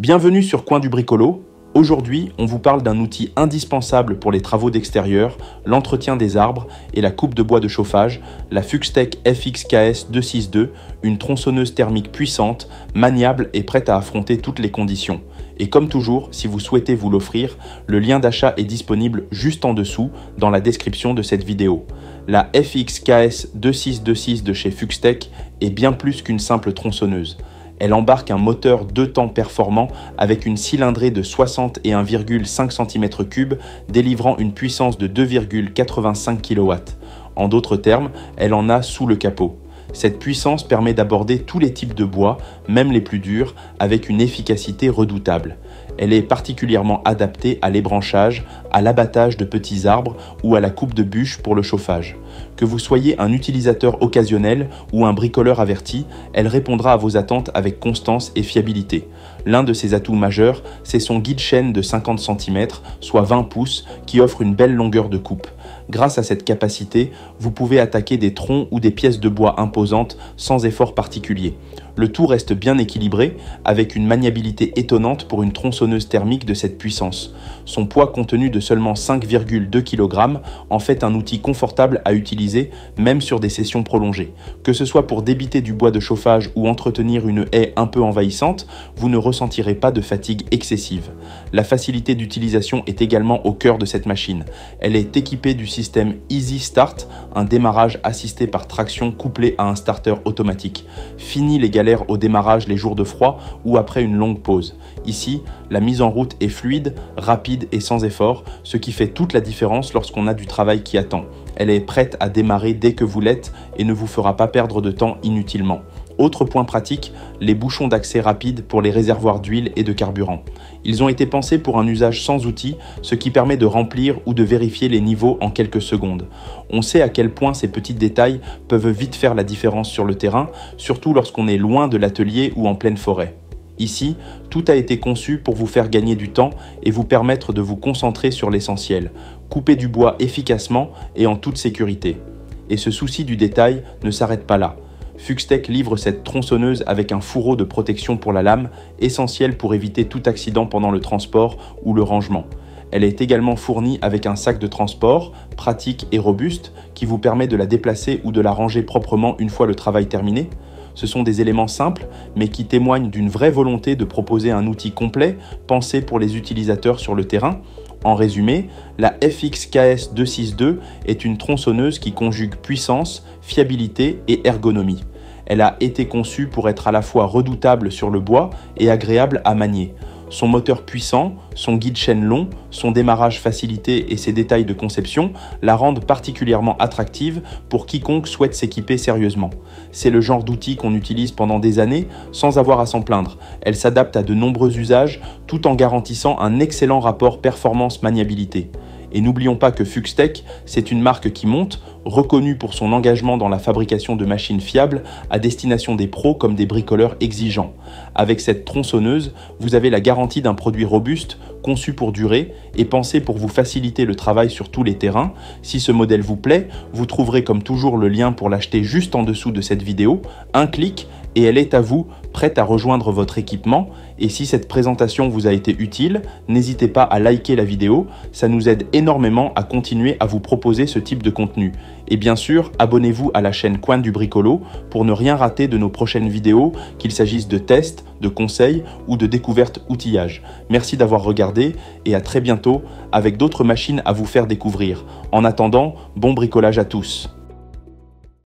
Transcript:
Bienvenue sur Coin du Bricolo. Aujourd'hui, on vous parle d'un outil indispensable pour les travaux d'extérieur, l'entretien des arbres et la coupe de bois de chauffage, la Fuxtech FX-KS 262, une tronçonneuse thermique puissante, maniable et prête à affronter toutes les conditions. Et comme toujours, si vous souhaitez vous l'offrir, le lien d'achat est disponible juste en dessous dans la description de cette vidéo. La FX-KS 2626 de chez Fuxtech est bien plus qu'une simple tronçonneuse. Elle embarque un moteur 2 temps performant avec une cylindrée de 61,5 cm3 délivrant une puissance de 2,85 kW. En d'autres termes, elle en a sous le capot. Cette puissance permet d'aborder tous les types de bois, même les plus durs, avec une efficacité redoutable. Elle est particulièrement adaptée à l'ébranchage, à l'abattage de petits arbres ou à la coupe de bûches pour le chauffage. Que vous soyez un utilisateur occasionnel ou un bricoleur averti, elle répondra à vos attentes avec constance et fiabilité. L'un de ses atouts majeurs, c'est son guide-chaîne de 50 cm, soit 20 pouces, qui offre une belle longueur de coupe. Grâce à cette capacité, vous pouvez attaquer des troncs ou des pièces de bois imposantes sans effort particulier. Le tout reste bien équilibré, avec une maniabilité étonnante pour une tronçonneuse thermique de cette puissance. Son poids contenu de seulement 5,2 kg en fait un outil confortable à utiliser, même sur des sessions prolongées. Que ce soit pour débiter du bois de chauffage ou entretenir une haie un peu envahissante, vous ne ressentirez pas de fatigue excessive. La facilité d'utilisation est également au cœur de cette machine. Elle est équipée du système Easy Start, un démarrage assisté par traction couplé à un starter automatique. Fini les galères au démarrage les jours de froid ou après une longue pause. Ici, la mise en route est fluide, rapide et sans effort, ce qui fait toute la différence lorsqu'on a du travail qui attend. Elle est prête à démarrer dès que vous l'êtes et ne vous fera pas perdre de temps inutilement. Autre point pratique, les bouchons d'accès rapide pour les réservoirs d'huile et de carburant. Ils ont été pensés pour un usage sans outil, ce qui permet de remplir ou de vérifier les niveaux en quelques secondes. On sait à quel point ces petits détails peuvent vite faire la différence sur le terrain, surtout lorsqu'on est loin de l'atelier ou en pleine forêt. Ici, tout a été conçu pour vous faire gagner du temps et vous permettre de vous concentrer sur l'essentiel, couper du bois efficacement et en toute sécurité. Et ce souci du détail ne s'arrête pas là. Fuxtech livre cette tronçonneuse avec un fourreau de protection pour la lame, essentiel pour éviter tout accident pendant le transport ou le rangement. Elle est également fournie avec un sac de transport, pratique et robuste, qui vous permet de la déplacer ou de la ranger proprement une fois le travail terminé. Ce sont des éléments simples, mais qui témoignent d'une vraie volonté de proposer un outil complet, pensé pour les utilisateurs sur le terrain. En résumé, la FX-KS 262 est une tronçonneuse qui conjugue puissance, fiabilité et ergonomie. Elle a été conçue pour être à la fois redoutable sur le bois et agréable à manier. Son moteur puissant, son guide-chaîne long, son démarrage facilité et ses détails de conception la rendent particulièrement attractive pour quiconque souhaite s'équiper sérieusement. C'est le genre d'outil qu'on utilise pendant des années sans avoir à s'en plaindre. Elle s'adapte à de nombreux usages tout en garantissant un excellent rapport performance-maniabilité. Et n'oublions pas que Fuxtech, c'est une marque qui monte, reconnue pour son engagement dans la fabrication de machines fiables à destination des pros comme des bricoleurs exigeants. Avec cette tronçonneuse, vous avez la garantie d'un produit robuste, conçu pour durer et pensé pour vous faciliter le travail sur tous les terrains. Si ce modèle vous plaît, vous trouverez comme toujours le lien pour l'acheter juste en dessous de cette vidéo. Un clic et elle est à vous, prête à rejoindre votre équipement. Et si cette présentation vous a été utile, n'hésitez pas à liker la vidéo, ça nous aide énormément à continuer à vous proposer ce type de contenu. Et bien sûr, abonnez-vous à la chaîne Coin du Bricolo pour ne rien rater de nos prochaines vidéos, qu'il s'agisse de tests, de conseils ou de découvertes outillage. Merci d'avoir regardé et à très bientôt avec d'autres machines à vous faire découvrir. En attendant, bon bricolage à tous.